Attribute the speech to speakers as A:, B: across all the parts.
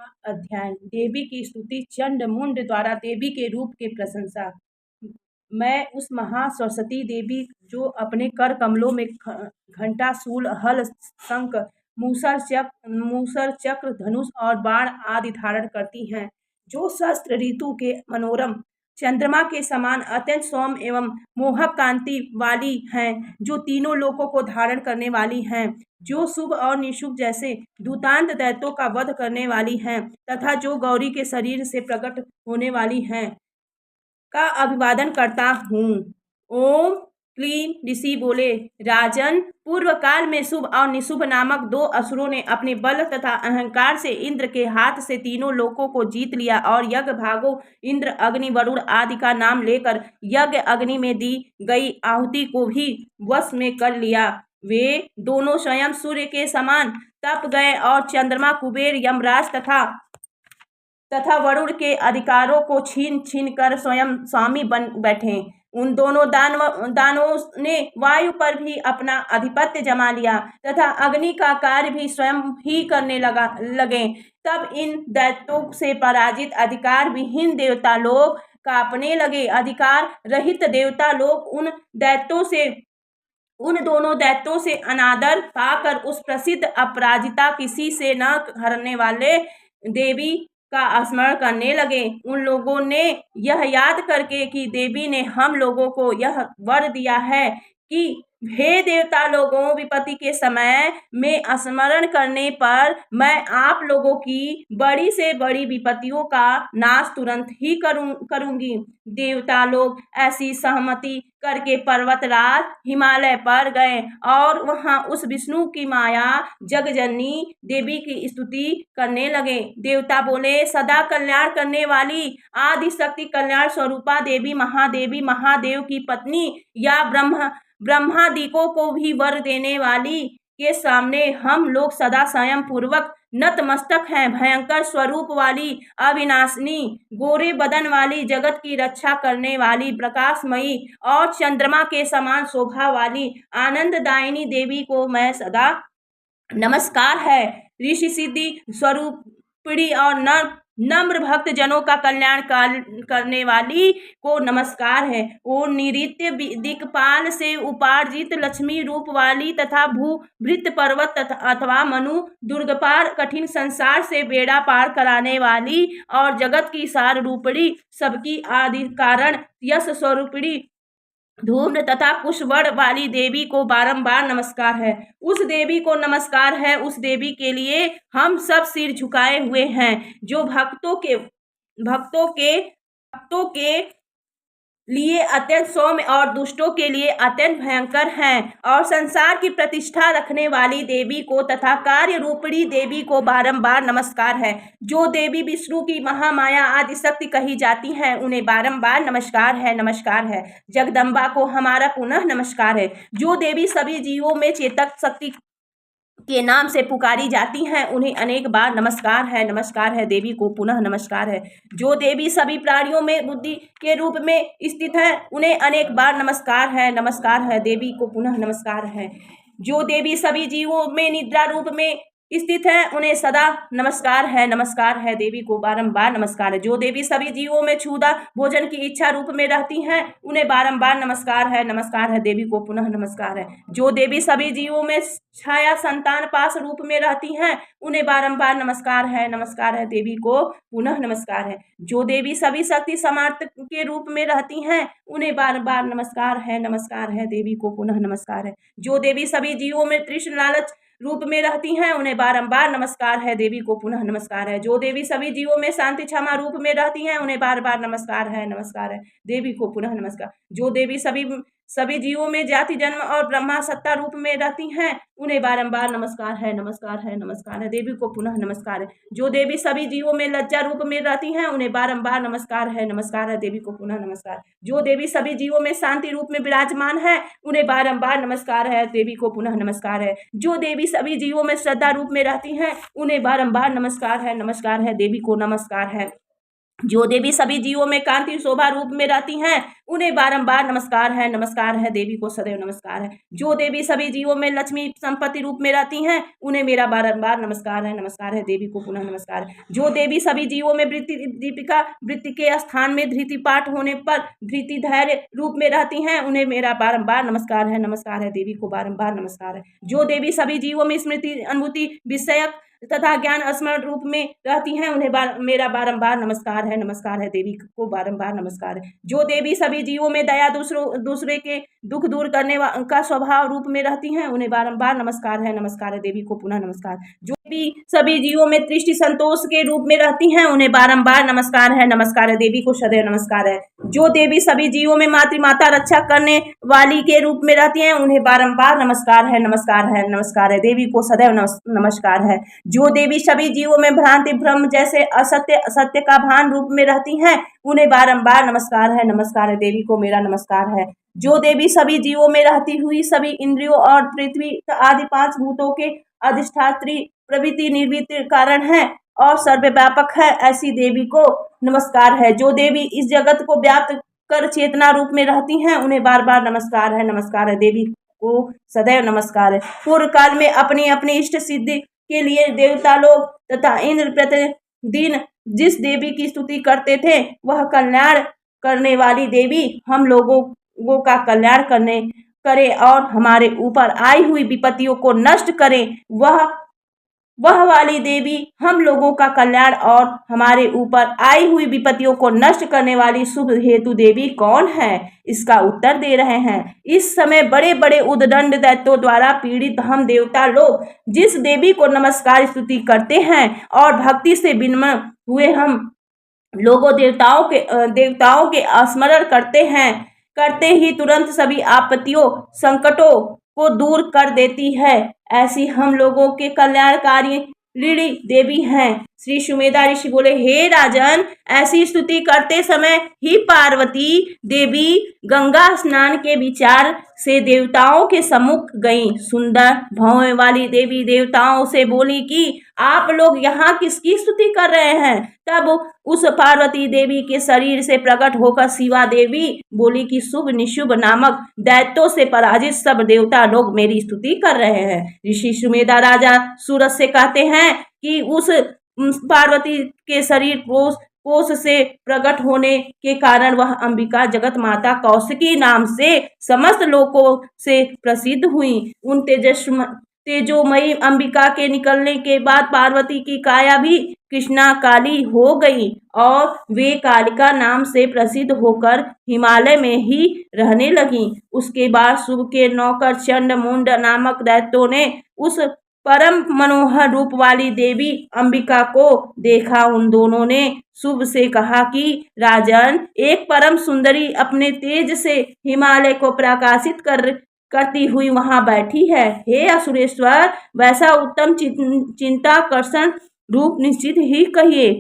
A: अध्याय देवी की स्तुति चंड मुंड द्वारा देवी के रूप के प्रशंसा। मैं उस महा सरस्वती देवी जो अपने कर कमलों में घंटा शूल हल शंख मूसर चक्र धनुष और बाण आदि धारण करती हैं, जो शस्त्र ऋतु के मनोरम चंद्रमा के समान अत्यंत सौम्य एवं मोहक कांति वाली हैं, जो तीनों लोकों को धारण करने वाली हैं, जो शुभ और निशुभ जैसे दूतांत दैत्यों का वध करने वाली हैं, तथा जो गौरी के शरीर से प्रकट होने वाली हैं का अभिवादन करता हूँ। ओम क्लीन ऋषि बोले, राजन, पूर्व काल में शुभ और निशुभ नामक दो असुरों ने अपने बल तथा अहंकार से इंद्र के हाथ से तीनों लोकों को जीत लिया और यज्ञ भागो इंद्र अग्नि वरुण आदि का नाम लेकर यज्ञ अग्नि में दी गई आहुति को भी वश में कर लिया। वे दोनों स्वयं सूर्य के समान तप गए और चंद्रमा कुबेर यमराज तथा वरुण के अधिकारों को छीन छीन कर स्वयं स्वामी बन बैठे। उन दोनों दानवों ने वायु पर भी अपना आधिपत्य जमा लिया तथा अग्नि का कार्य भी स्वयं ही करने लगे। तब इन दैत्यों से पराजित अधिकार विहीन देवता लोग कांपने लगे। अधिकार रहित देवता लोग उन दोनों दैत्यों से अनादर पाकर उस प्रसिद्ध अपराजिता किसी से न हरने वाले देवी का स्मरण करने लगे। उन लोगों ने यह याद करके कि देवी ने हम लोगों को यह वर दिया है कि हे देवता लोगों, विपत्ति के समय में स्मरण करने पर मैं आप लोगों की बड़ी से बड़ी विपत्तियों का नाश तुरंत ही करूंगी। देवता लोग ऐसी सहमति करके पर्वतराज हिमालय पर गए और वहां उस विष्णु की माया जगजननी देवी की स्तुति करने लगे। देवता बोले, सदा कल्याण करने वाली आदि शक्ति कल्याण स्वरूपा देवी महादेव की पत्नी या ब्रह्मादिकों को भी वर देने वाली के सामने हम लोग सदा स्वयं पूर्वक नतमस्तक हैं। भयंकर स्वरूप वाली अविनाशिनी गोरे बदन वाली जगत की रक्षा करने वाली प्रकाशमयी और चंद्रमा के समान शोभा वाली आनंददायिनी देवी को मैं सदा नमस्कार है। ऋषि सिद्धि स्वरूपिणी और नम्र भक्त जनों का कल्याण करने वाली को नमस्कार है। वो नित्य दिक्पाल से उपार्जित लक्ष्मी रूप वाली तथा भूभृत पर्वत अथवा मनु दुर्गपार कठिन संसार से बेड़ा पार कराने वाली और जगत की सार रूपणी सबकी आदि कारण यश स्वरूपिणी धूम्र तथा कुशवड़ वाली देवी को बारंबार नमस्कार है। उस देवी को नमस्कार है। उस देवी के लिए हम सब सिर झुकाए हुए हैं, जो भक्तों के लिए अत्यंत सौम्य और दुष्टों के लिए अत्यंत भयंकर हैं। और संसार की प्रतिष्ठा रखने वाली देवी को तथा कार्य रूपिणी देवी को बारंबार नमस्कार है। जो देवी विष्णु की महामाया आदि शक्ति कही जाती हैं, उन्हें बारंबार नमस्कार है। जगदम्बा को हमारा पुनः नमस्कार है। जो देवी सभी जीवों में चेतक शक्ति के नाम से पुकारी जाती हैं, उन्हें अनेक बार नमस्कार है। देवी को पुनः नमस्कार है। जो देवी सभी प्राणियों में बुद्धि के रूप में स्थित है, उन्हें अनेक बार नमस्कार है। देवी को पुनः नमस्कार है। जो देवी सभी जीवों में निद्रा रूप में स्थित है, उन्हें सदा नमस्कार है। देवी को बारंबार नमस्कार है। जो देवी सभी जीवों में क्षुधा भोजन की इच्छा रूप में रहती हैं, उन्हें बारंबार नमस्कार है। देवी को पुनः नमस्कार है। जो देवी सभी जीवों में छाया संतान पास रूप में रहती हैं, उन्हें बारंबार नमस्कार है। देवी को पुनः नमस्कार है। जो देवी सभी शक्ति समर्थ के रूप में रहती हैं, उन्हें बारंबार नमस्कार है। देवी को पुनः नमस्कार है। जो देवी सभी जीवों में तृष्ण लालच रूप में रहती हैं, उन्हें बारंबार नमस्कार है। देवी को पुनः नमस्कार है। जो देवी सभी जीवों में शांति क्षमा रूप में रहती हैं, उन्हें बार बार नमस्कार है। देवी को पुनः नमस्कार। जो देवी सभी जीवों में जाति जन्म और ब्रह्मा सत्ता रूप में रहती हैं, उन्हें बारंबार नमस्कार है। देवी को पुनः नमस्कार है। जो देवी सभी जीवों में लज्जा रूप में रहती हैं, उन्हें बारंबार नमस्कार है। देवी को पुनः नमस्कार। जो देवी सभी जीवों में शांति रूप में विराजमान है, उन्हें बारंबार नमस्कार है। देवी को पुनः नमस्कार है। जो देवी सभी जीवों में श्रद्धा रूप में रहती हैं, उन्हें बारंबार नमस्कार है। देवी को नमस्कार है। जो देवी सभी जीवों में कांति शोभा रूप में रहती हैं, उन्हें बारंबार नमस्कार है देवी को सदैव नमस्कार है। जो देवी सभी जीवों में लक्ष्मी संपत्ति रूप में रहती हैं, उन्हें मेरा बारंबार नमस्कार है देवी को पुनः नमस्कार है। जो देवी सभी जीवों में दीपिका वृत्ति के स्थान में धृति पाठ होने पर धृति धैर्य रूप में रहती हैं, उन्हें मेरा बारंबार नमस्कार है देवी को बारंबार नमस्कार है। जो देवी सभी जीवों में स्मृति अनुभूति विषयक तथा ज्ञान स्मरण रूप में रहती हैं, उन्हें मेरा बारंबार नमस्कार है देवी को बारंबार नमस्कार है। जो देवी सभी जीवों में दया दूसरे के दुख दूर करने का स्वभाव रूप में रहती हैं, उन्हें बारंबार नमस्कार है देवी को पुनः नमस्कार। जो भी सभी जीवों में तृष्टि संतोष के रूप में रहती हैं, उन्हें बारंबार नमस्कार है देवी को सदैव नमस्कार है। जो देवी सभी जीवों में माता रक्षा करने वाली के रूप में रहती हैं, उन्हें बारंबार नमस्कार है देवी को सदैव नमस्कार है। जो देवी सभी जीवों में भ्रांति भ्रम जैसे असत्य का भान रूप में रहती हैं, उन्हें बारंबार नमस्कार है देवी को मेरा नमस्कार है। जो देवी सभी जीवों में रहती हुई सभी इंद्रियों और पृथ्वी आदि 5 भूतों के अधिष्ठात्री प्रवृत्ति निर्वृत्ति कारण है और सर्वव्यापक है, ऐसी देवी को नमस्कार है। जो देवी इस जगत को व्याप्त कर चेतना रूप में रहती हैं, उन्हें बार नमस्कार है देवी को सदैव नमस्कार है। पूर्व काल में अपनी अपनी इष्ट सिद्धि के लिए देवता लोग तथा इंद्र प्रतिदिन जिस देवी की स्तुति करते थे, वह कल्याण करने वाली देवी हम लोगों का कल्याण करे और हमारे ऊपर आई हुई विपत्तियों को नष्ट करे। वह वाली देवी हम लोगों का कल्याण और हमारे ऊपर आई हुई विपत्तियों को नष्ट करने वाली शुभ हेतु देवी कौन है? इसका उत्तर दे रहे हैं। इस समय बड़े बड़े उद्दंड दैत्यों द्वारा पीड़ित हम देवता लोग जिस देवी को नमस्कार स्तुति करते हैं और भक्ति से विनम्र हुए हम लोगों देवताओं के स्मरण करते ही तुरंत सभी आपत्तियों संकटों को दूर कर देती है, ऐसी हम लोगों के कल्याणकारी ऋणी देवी हैं। श्री सुमेधा ऋषि बोले, हे राजन, ऐसी स्तुति करते समय ही पार्वती देवी गंगा स्नान के विचार से देवताओं के सम्मुख गईं। सुंदर भौं वाली देवी देवताओं से बोली कि आप लोग यहाँ किसकी स्तुति कर रहे हैं? तब उस पार्वती देवी के शरीर से प्रकट होकर शिवा देवी बोली कि शुभ निशुभ नामक दैत्यों से पराजित सब देवता लोग मेरी स्तुति कर रहे हैं। ऋषि सुमेधा राजा सूरज से कहते हैं कि उस पार्वती के शरीर कोष से प्रकट होने के कारण वह अंबिका जगत माता कौशिकी नाम से समस्त लोकों से प्रसिद्ध हुई। उन तेजोमयी अंबिका के निकलने के बाद पार्वती की काया भी कृष्णा काली हो गई और वे कालिका नाम से प्रसिद्ध होकर हिमालय में ही रहने लगी। उसके बाद शुभ के नौकर चंड मुंड नामक दैत्यों ने उस परम मनोहर रूप वाली देवी अंबिका को देखा। उन दोनों ने शुभ से कहा कि राजन, एक परम सुंदरी अपने तेज से हिमालय को प्रकाशित करती हुई वहां बैठी है। हे असुरेश्वर, वैसा उत्तम चिंताकर्षण रूप निश्चित ही कहिए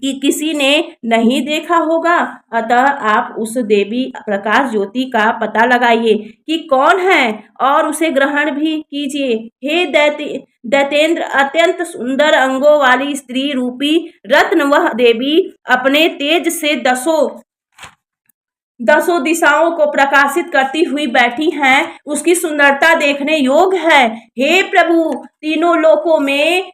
A: कि किसी ने नहीं देखा होगा। अतः आप उस देवी प्रकाश ज्योति का पता लगाइए कि कौन है और उसे ग्रहण भी कीजिए। हे दैतेंद्र, अत्यंत सुंदर अंगों वाली स्त्री रूपी रत्न वह देवी अपने तेज से दसों दिशाओं को प्रकाशित करती हुई बैठी हैं। उसकी सुंदरता देखने योग्य है। हे प्रभु, तीनों लोकों में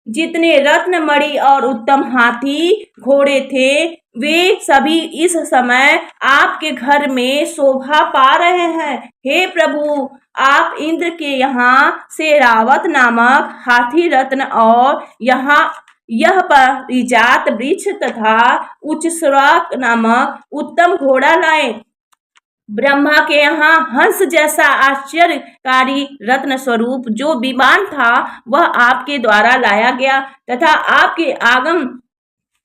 A: जितने रत्न मणि और उत्तम हाथी घोड़े थे, वे सभी इस समय आपके घर में शोभा पा रहे हैं। हे प्रभु, आप इंद्र के यहाँ से रावत नामक हाथी रत्न और यह परिजात वृक्ष तथा उच्चश्राक नामक उत्तम घोड़ा लाए। ब्रह्मा के यहाँ हंस जैसा आश्चर्यकारी रत्न स्वरूप जो विमान था, वह आपके द्वारा लाया गया तथा आपके आगम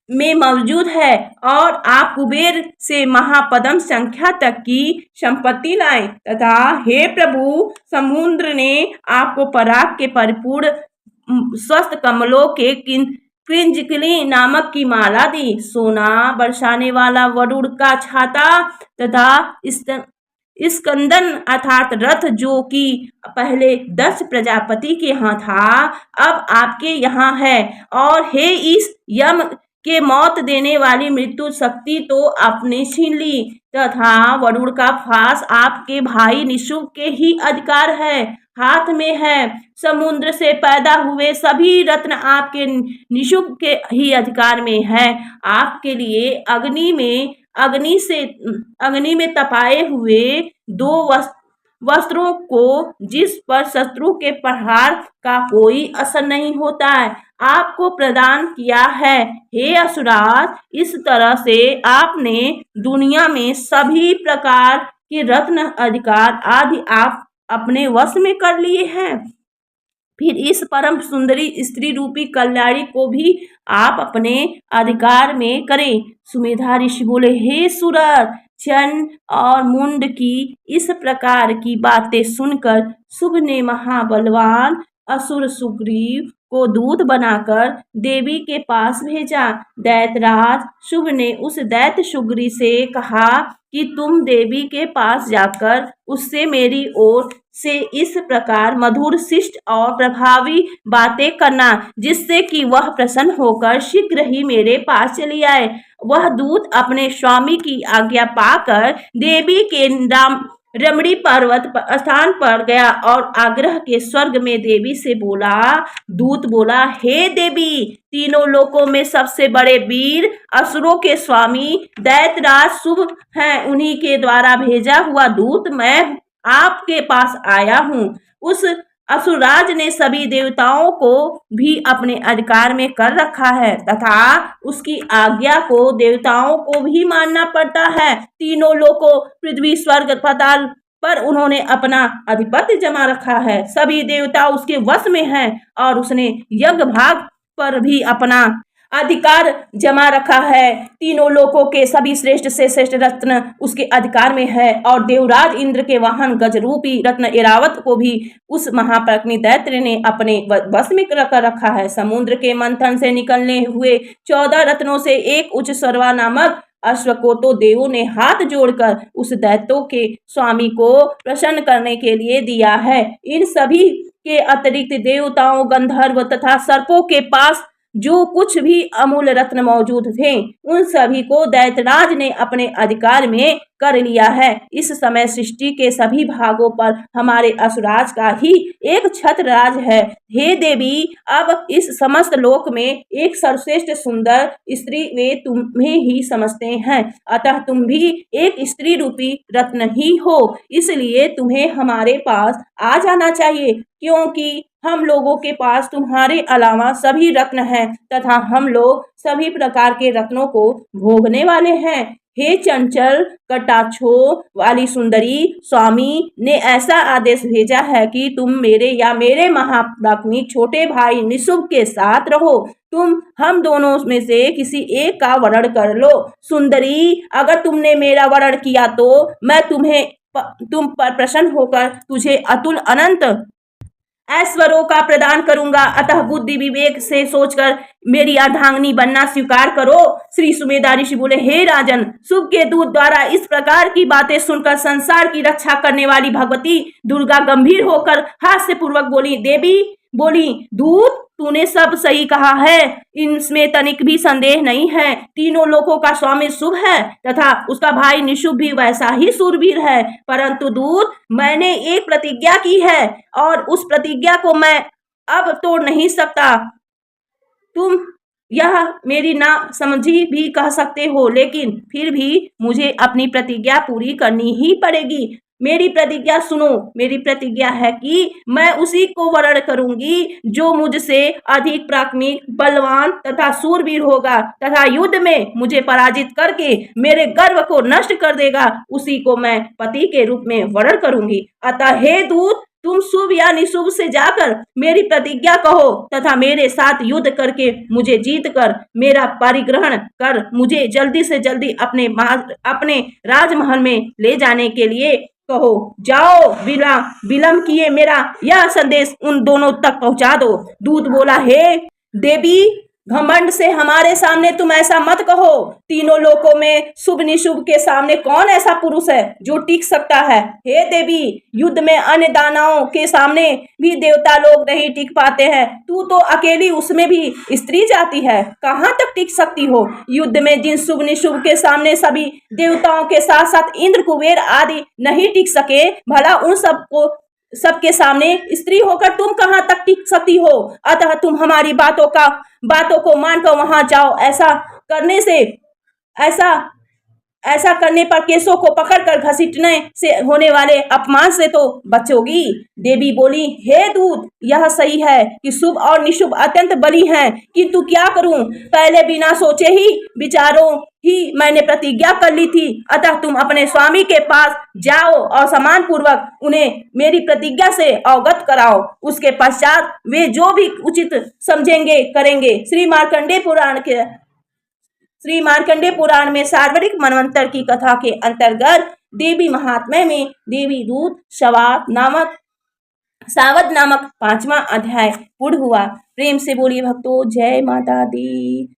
A: में मौजूद है और आप कुबेर से महापद्म संख्या तक की संपत्ति लाए। तथा हे प्रभु, समुद्र ने आपको पराग के परिपूर्ण स्वस्थ कमलों के कृंजकली नामक की माला दी। सोना बरसाने वाला वरुण का छाता तथा स्कंदन अर्थात रथ, जो कि पहले दक्ष प्रजापति के यहाँ था, अब आपके यहाँ है। और हे इस के मौत देने वाली मृत्यु शक्ति तो आपने छीन ली तथा वरुण का फांस आपके भाई निशुंभ के ही अधिकार है, हाथ में है। समुद्र से पैदा हुए सभी रत्न आपके निशुंभ के ही अधिकार में है। आपके लिए अग्नि में तपाए हुए दो वस्त्रों को जिस पर शत्रु के प्रहार का कोई असर नहीं होता है, आपको प्रदान किया है। हे असुराज, इस तरह से आपने दुनिया में सभी प्रकार के रत्न अधिकार आदि आप अपने वश में कर लिए हैं। फिर इस परम सुंदरी स्त्री रूपी कल्याणी को भी आप अपने अधिकार में करें। सुमेधा ऋषि बोले, हे सूरत, चन और मुंड की इस प्रकार की बातें सुनकर शुभ ने महाबलवान असुर सुग्रीव को दूत बनाकर देवी के पास भेजा। दैत्यराज शुभ ने उस दैत्य सुग्रीव से कहा कि तुम देवी के पास जाकर उससे मेरी ओर से इस प्रकार मधुर, शिष्ट और प्रभावी बातें करना, जिससे कि वह प्रसन्न होकर शीघ्र ही मेरे पास चली आए। वह दूत अपने स्वामी की आज्ञा पाकर देवी के रमणी पर्वत स्थान पर गया और आग्रह के स्वर्ग में देवी से बोला। दूत बोला, हे देवी, तीनों लोकों में सबसे बड़े वीर असुरों के स्वामी दैत्यराज शुभ हैं, उन्हीं के द्वारा भेजा हुआ दूत मैं आपके पास आया हूँ। उस असुरराज ने सभी देवताओं को भी अपने अधिकार में कर रखा है तथा उसकी आज्ञा को देवताओं को भी मानना पड़ता है। तीनों लोकों पृथ्वी, स्वर्ग, पाताल पर उन्होंने अपना आधिपत्य जमा रखा है। सभी देवता उसके वश में हैं और उसने यज्ञ भाग पर भी अपना अधिकार जमा रखा है। तीनों लोकों के सभी श्रेष्ठ से श्रेष्ठ रत्न उसके अधिकार में है और देवराज इंद्र के वाहन गजरूपी रत्न ऐरावत को भी उस महापराक्रमी दैत्य ने अपने वश में कर रखा है। समुद्र के मंथन से निकलने हुए 14 रत्नों से एक उच्च सर्वा नामक अश्व को तो देवों ने हाथ जोड़कर उस दैत्यों के स्वामी को प्रसन्न करने के लिए दिया है। इन सभी के अतिरिक्त देवताओं, गंधर्व तथा सर्पों के पास जो कुछ भी अमूल्य रत्न मौजूद थे, उन सभी को दैत्यराज ने अपने अधिकार में कर लिया है। इस समय सृष्टि के सभी भागों पर हमारे असुराज का ही एक छत्र राज है। हे देवी, अब इस समस्त लोक में एक सर्वश्रेष्ठ सुंदर स्त्री वे तुम्हें ही समझते हैं, अतः तुम भी एक स्त्री रूपी रत्न ही हो, इसलिए तुम्हें हमारे पास आ जाना चाहिए, क्योंकि हम लोगों के पास तुम्हारे अलावा सभी रत्न हैं तथा हम लोग सभी प्रकार के रत्नों को भोगने वाले हैं। हे चंचल कटाक्षों वाली सुंदरी, स्वामी ने ऐसा आदेश भेजा है कि तुम मेरे महापराक्रमी छोटे भाई निशुंभ के साथ रहो। तुम हम दोनों में से किसी एक का वरण कर लो। सुंदरी, अगर तुमने मेरा वरण किया तो मैं तुम पर प्रसन्न होकर तुझे अतुल अनंत ऐश्वर्यों का प्रदान करूंगा, अतः बुद्धि विवेक से सोचकर मेरी अर्धांगिनी बनना स्वीकार करो। श्री सुमेधा ऋषि बोले, हे राजन, शुभ के दूत द्वारा इस प्रकार की बातें सुनकर संसार की रक्षा करने वाली भगवती दुर्गा गंभीर होकर हास्य पूर्वक बोली। देवी बोली, दूत, तूने सब सही कहा है, इनमें तनिक भी संदेह नहीं है। तीनों लोकों का स्वामी शुभ है तथा उसका भाई निशुंभ भी वैसा ही शूरवीर है, परंतु दूत, मैंने एक प्रतिज्ञा की है और उस प्रतिज्ञा को मैं अब तोड़ नहीं सकता। तुम यह मेरी ना समझी भी कह सकते हो, लेकिन फिर भी मुझे अपनी प्रतिज्ञा पूरी करनी ही पड़ेगी। मेरी प्रतिज्ञा सुनो। मेरी प्रतिज्ञा है कि मैं उसी को वरण करूंगी जो मुझसे अधिक पराक्रमी, बलवान तथा शूरवीर होगा तथा युद्ध में मुझे पराजित करके मेरे गर्व को नष्ट कर देगा, उसी को मैं पति के रूप में वरण करूंगी। अतः हे दूत, तुम शुभ या निशुभ से जाकर मेरी प्रतिज्ञा कहो तथा मेरे साथ युद्ध करके मुझे जीत कर मेरा परिग्रहण कर मुझे जल्दी से जल्दी अपने राजमहल में ले जाने के लिए कहो। जाओ, विलंब किए मेरा यह संदेश उन दोनों तक पहुंचा दो। दूत बोला, हे देवी, घमंड से हमारे सामने तुम ऐसा मत कहो। तीनों लोकों में शुभ निशुभ के सामने कौन ऐसा पुरुष है जो टिक सकता है? हे देवी, युद्ध में अन्य दानवों के सामने भी देवता लोग नहीं टिक पाते हैं, तू तो अकेली, उसमें भी स्त्री जाति है, कहाँ तक टिक सकती हो? युद्ध में जिन शुभ निशुभ के सामने सभी देवताओं के साथ साथ इंद्र कुबेर आदि नहीं टिक सके, भला उन सबके सामने स्त्री होकर तुम कहाँ तक टिक सकती हो? अतः तुम हमारी बातों को मानकर वहां जाओ। ऐसा करने पर केशों को पकड़कर घसीटने से होने वाले अपमान से तो बचोगी। देवी बोली, हे दूत, यह सही है कि शुभ और निशुभ अत्यंत बली हैं, किंतु क्या करूं? पहले बिना सोचे ही विचारों ही मैंने प्रतिज्ञा कर ली थी। अतः तुम अपने स्वामी के पास जाओ और सम्मान पूर्वक उन्हें मेरी प्रतिज्ञा से अवगत कराओ। उसके पश्चात वे जो भी उचित समझेंगे करेंगे। श्री मार्कंडेय पुराण में सार्वरिक मनवंतर की कथा के अंतर्गत देवी महात्म्य में देवी दूत सावद नामक 5वां अध्याय पूर्ण हुआ। प्रेम से बोलिए भक्तों, जय माता दी।